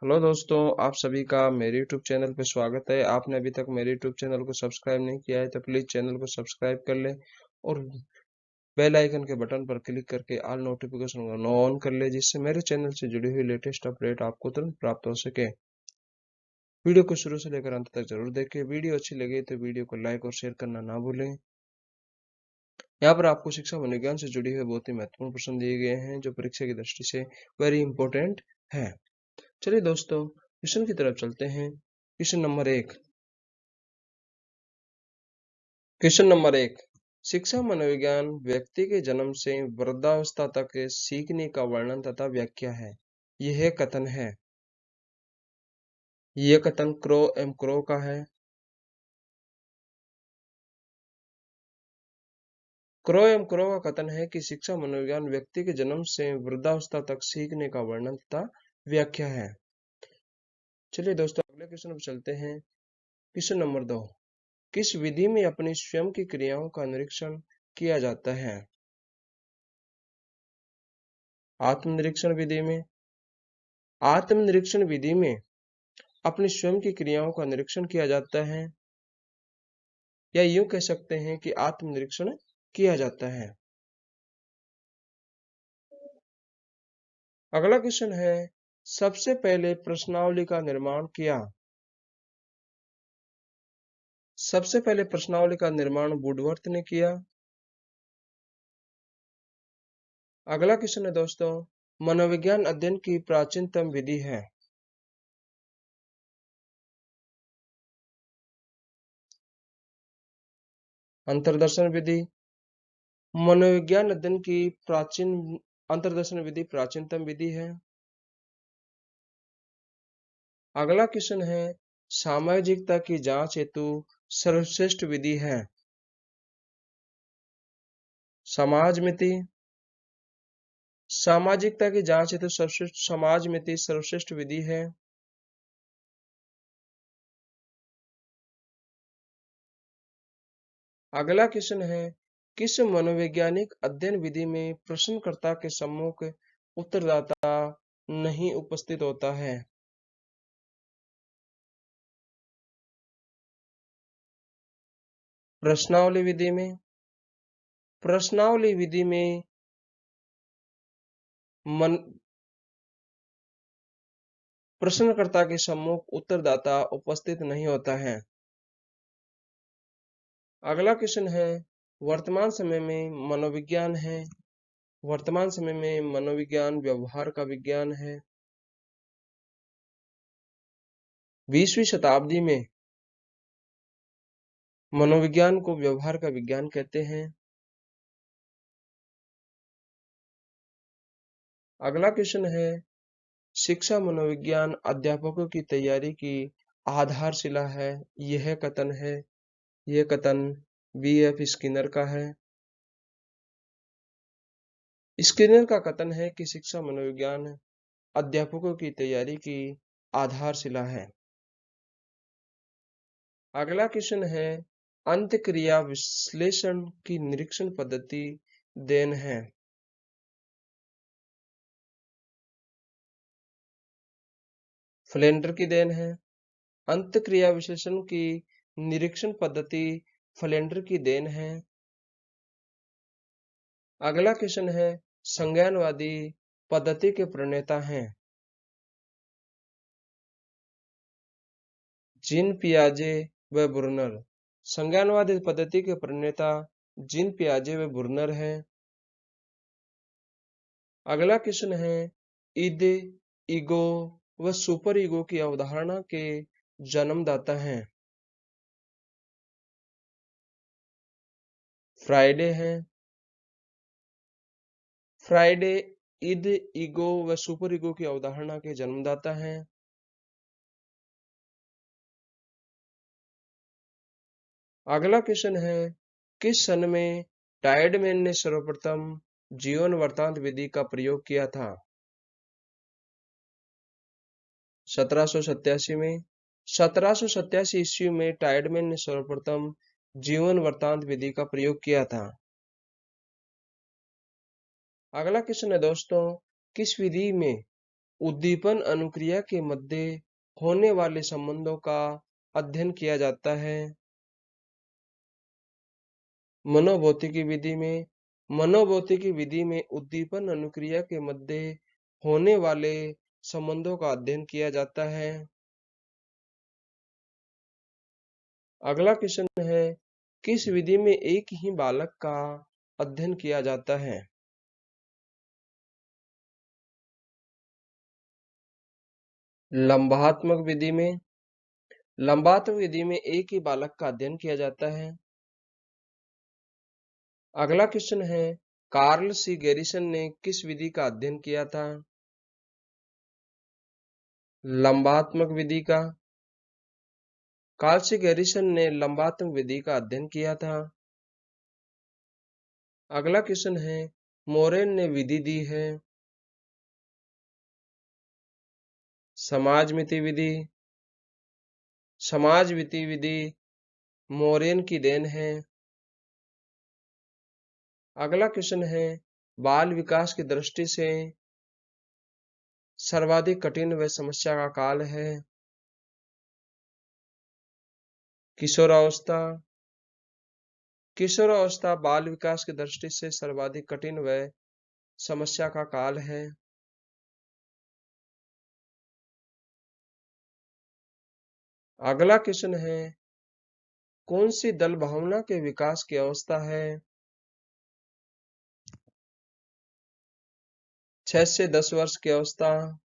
Hello दोस्तों, आप सभी का मेरे YouTube चैनल पर स्वागत है। आपने अभी तक मेरे YouTube चैनल को सब्सक्राइब नहीं किया है तो प्लीज़ चैनल को सब्सक्राइब कर लें और बेल आइकन के बटन पर क्लिक करके ऑल नोटिफिकेशन को ऑन कर लें, जिससे मेरे चैनल से जुड़ी हुई लेटेस्ट अपडेट आपको तुरंत प्राप्त हो सके। वीडियो को शुरू से लेकर अंत तक जरूर देखें। वीडियो अच्छी लगे तो वीडियो को लाइक और शेयर करना ना भूलें। यहाँ पर आपको शिक्षा मनोविज्ञान से जुड़ी हुई बहुत ही महत्वपूर्ण प्रश्न दिए गए हैं जो परीक्षा की दृष्टि से वेरी इंपॉर्टेंट है। चलिए दोस्तों, क्वेश्चन की तरफ चलते हैं। Question number 1। शिक्षा मनोविज्ञान व्यक्ति के जन्म से वृद्धावस्था तक के सीखने का वर्णन तथा व्याख्या है। यह कथन क्रो एम क्रो का है। क्रो एम क्रो का कथन है कि शिक्षा मनोविज्ञान व्यक्ति के जन्म से वृद्धावस्था तक सीखने का वर्णन तथा व्याख्या है। चलिए दोस्तों, अगले क्वेश्चन पर चलते हैं। Question number 2। किस विधि में अपनी स्वयं की क्रियाओं का निरीक्षण किया जाता है? आत्मनिरीक्षण विधि में। आत्मनिरीक्षण विधि में अपनी स्वयं की क्रियाओं का निरीक्षण किया जाता है, या यूं कह सकते हैं कि आत्मनिरीक्षण किया जाता है। अगला क्वेश्चन है, सबसे पहले प्रश्नावली का निर्माण किया। सबसे पहले प्रश्नावली का निर्माण वुडवर्थ ने किया। अगला क्वेश्चन है दोस्तों, मनोविज्ञान अध्ययन की प्राचीनतम विधि है। अंतर्दर्शन विधि। मनोविज्ञान अध्ययन की प्राचीन अंतर्दर्शन विधि प्राचीनतम विधि है। अगला क्वेश्चन है, सामाजिकता की जांच हेतु सर्वश्रेष्ठ विधि है। समाज मिति। सामाजिकता की जांच हेतु सर्वश्रेष्ठ समाज मिति सर्वश्रेष्ठ विधि है। अगला क्वेश्चन है, किस मनोवैज्ञानिक अध्ययन विधि में प्रश्नकर्ता के सम्मुख उत्तरदाता नहीं उपस्थित होता है? प्रश्नावली विधि में। प्रश्नावली विधि में मन प्रश्नकर्ता के सम्मुख उत्तरदाता उपस्थित नहीं होता है। अगला क्वेश्चन है, वर्तमान समय में मनोविज्ञान है। वर्तमान समय में मनोविज्ञान व्यवहार का विज्ञान है। 20वीं शताब्दी में मनोविज्ञान को व्यवहार का विज्ञान कहते हैं। अगला क्वेश्चन है, शिक्षा मनोविज्ञान अध्यापकों की तैयारी की आधारशिला है। यह कथन B.F. स्किनर का है। स्किनर का कथन है कि शिक्षा मनोविज्ञान अध्यापकों की तैयारी की आधारशिला है। अगला क्वेश्चन है, अंतःक्रिया विश्लेषण की निरीक्षण पद्धति देन है। फ्लेंडर की देन है। अंतःक्रिया विश्लेषण की निरीक्षण पद्धति फ्लेंडर की देन है। अगला क्वेश्चन है, संज्ञानवादी पद्धति के प्रणेता हैं। जीन पियाजे व ब्रुनर। संज्ञानवादी पद्धति के प्रणेता जीन पियाजे व ब्रुनर हैं। अगला क्वेश्चन है, ईद, ईगो व सुपर ईगो की अवधारणा के जन्मदाता हैं। फ्राइडे हैं। फ्राइडे ईद, ईगो व सुपर ईगो की अवधारणा के जन्मदाता हैं। अगला क्वेश्चन है, किस सन में टाइडमैन ने सर्वप्रथम जीवन वृत्तांत विधि का प्रयोग किया था? 1787 में। 1787 ईस्वी में टाइडमैन ने सर्वप्रथम जीवन वृत्तांत विधि का प्रयोग किया था। अगला क्वेश्चन है दोस्तों, किस विधि में उद्दीपन अनुक्रिया के मध्य होने वाले संबंधों का अध्ययन किया जाता है। मनोभौतिकी विधि में उद्दीपन अनुक्रिया के मध्य होने वाले संबंधों का अध्ययन किया जाता है। अगला क्वेश्चन है, किस विधि में एक ही बालक का अध्ययन किया जाता है? लंबात्मक विधि में एक ही बालक का अध्ययन किया जाता है। अगला क्वेश्चन है, कार्ल सी गैरिसन ने किस विधि का अध्ययन किया था? लंबात्मक विधि का। कार्ल सी गैरिसन ने लंबात्मक विधि का अध्ययन किया था। अगला क्वेश्चन है, मोरेन ने विधि दी है। समाजमिति विधि मोरेन की देन है। अगला क्वेश्चन है, बाल विकास की दृष्टि से सर्वाधिक कठिन व समस्या का काल है? किशोरावस्था। किशोरावस्था बाल विकास की दृष्टि से सर्वाधिक कठिन व समस्या का काल है। अगला क्वेश्चन है, कौन सी दल भावना के विकास की अवस्था है? 6 से 10 वर्ष की अवस्था।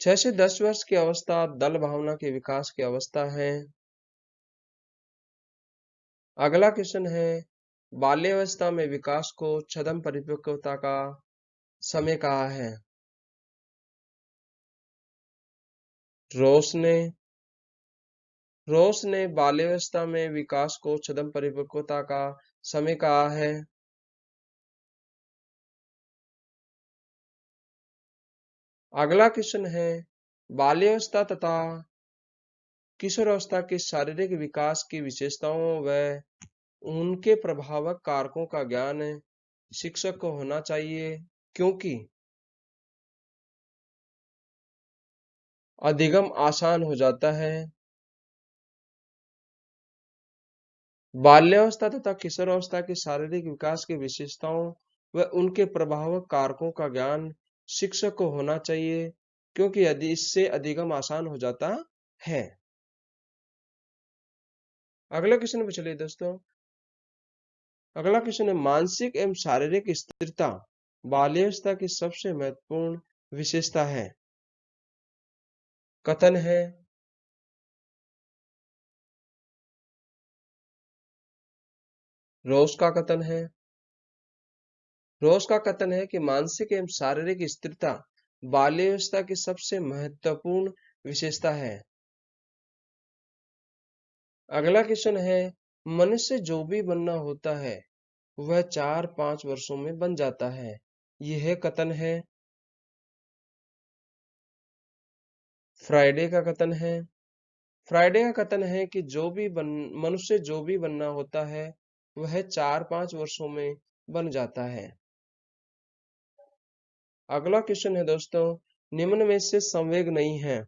6 से 10 वर्ष की अवस्था दल भावना के विकास की अवस्था है। अगला क्वेश्चन है, बाल्यावस्था में विकास को छद्म परिपक्वता का समय कहा है? रोस ने बाल्यावस्था में विकास को छद्म परिपक्वता का समय कहा है। अगला क्वेश्चन है, बाल्यावस्था तथा किशोरावस्था के शारीरिक विकास की विशेषताओं व उनके प्रभावक कारकों का ज्ञान शिक्षक को होना चाहिए, क्योंकि अधिगम आसान हो जाता है। बाल्यावस्था तथा किशोरावस्था के शारीरिक विकास की विशेषताओं व उनके प्रभावक कारकों का ज्ञान शिक्षक को होना चाहिए, क्योंकि यदि इससे अधिगम आसान हो जाता है। अगला क्वेश्चन पे चलिए दोस्तों। अगला क्वेश्चन है, मानसिक एवं शारीरिक स्थिरता बाल्यावस्था की सबसे महत्वपूर्ण विशेषता है? कथन है। रोस का कथन है। रोस का कथन है कि मानसिक एवं शारीरिक स्थिरता बाल्यावस्था की सबसे महत्वपूर्ण विशेषता है। अगला क्वेश्चन है, मनुष्य जो भी बनना होता है वह 4-5 वर्षों में बन जाता है, यह कथन है। फ्राइडे का कथन है। फ्राइडे का कथन है कि मनुष्य जो भी बनना होता है वह 4-5 वर्षों में बन जाता है। अगला क्वेश्चन है दोस्तों, निम्न में से संवेग नहीं है?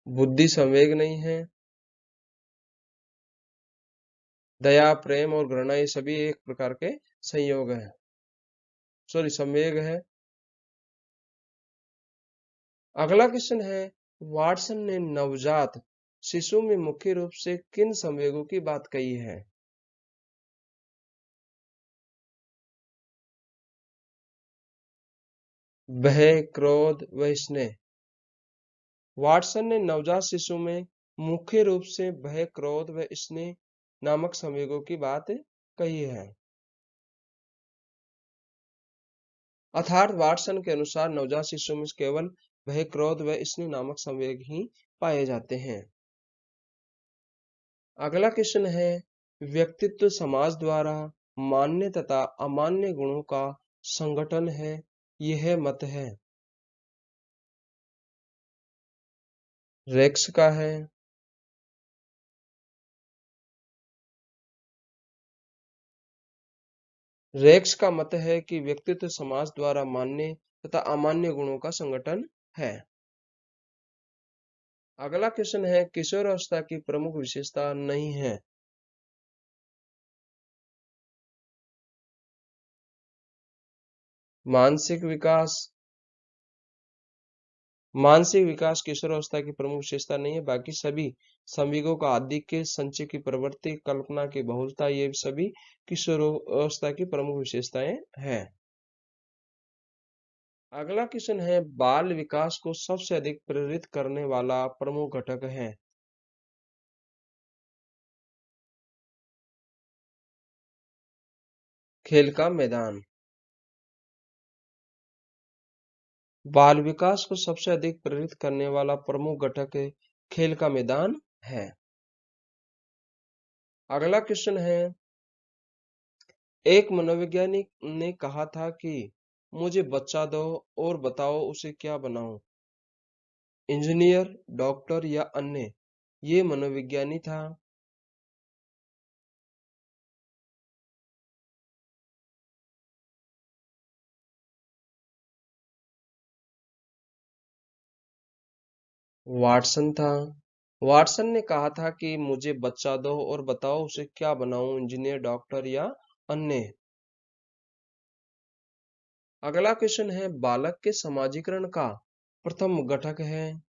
बुद्धि संवेग नहीं है। दया, प्रेम और घृणा ये सभी एक प्रकार के संयोग है, सॉरी संवेग है। अगला क्वेश्चन है, वाटसन ने नवजात शिशु में मुख्य रूप से किन संवेगों की बात कही है? भय, क्रोध व स्नेह। वाटसन ने नवजात शिशु में मुख्य रूप से भय, क्रोध व स्नेह नामक संवेगों की बात कही है। अर्थात वाटसन के अनुसार नवजात शिशु में केवल भय, क्रोध व स्नेह नामक संवेग ही पाए जाते हैं। अगला क्वेश्चन है, व्यक्तित्व समाज द्वारा मान्य तथा अमान्य गुणों का संगठन है, यह मत है। रेक्स का है। रेक्स का मत है कि व्यक्तित्व समाज द्वारा मान्य तथा अमान्य गुणों का संगठन है। अगला क्वेश्चन है, किशोरावस्था की प्रमुख विशेषता नहीं है। मानसिक विकास। मानसिक विकास किशोरावस्था की प्रमुख विशेषता नहीं है। बाकी सभी संवेगों का आधिक्य, संचय की प्रवृत्ति, कल्पना की बहुलता, ये सभी किशोरावस्था की प्रमुख विशेषताएं हैं। अगला क्वेश्चन है, बाल विकास को सबसे अधिक प्रेरित करने वाला प्रमुख घटक है। खेल का मैदान। बाल विकास को सबसे अधिक प्रेरित करने वाला प्रमुख घटक खेल का मैदान है। अगला क्वेश्चन है, एक मनोवैज्ञानिक ने कहा था कि मुझे बच्चा दो और बताओ उसे क्या बनाऊं। इंजीनियर, डॉक्टर या अन्य? ये मनोविज्ञानी था। वाटसन था। वाटसन ने कहा था कि मुझे बच्चा दो और बताओ उसे क्या बनाऊं, इंजीनियर, डॉक्टर या अन्य? अगला क्वेश्चन है, बालक के समाजीकरण का प्रथम घटक है।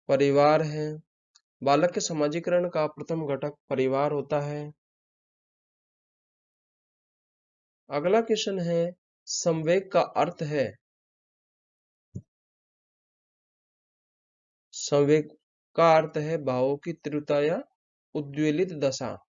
परिवार है। बालक के समाजीकरण का प्रथम घटक परिवार होता है। अगला क्वेश्चन है, संवेग का अर्थ है। संवेग का अर्थ है भावों की तीव्रता या उद्वेलित दशा।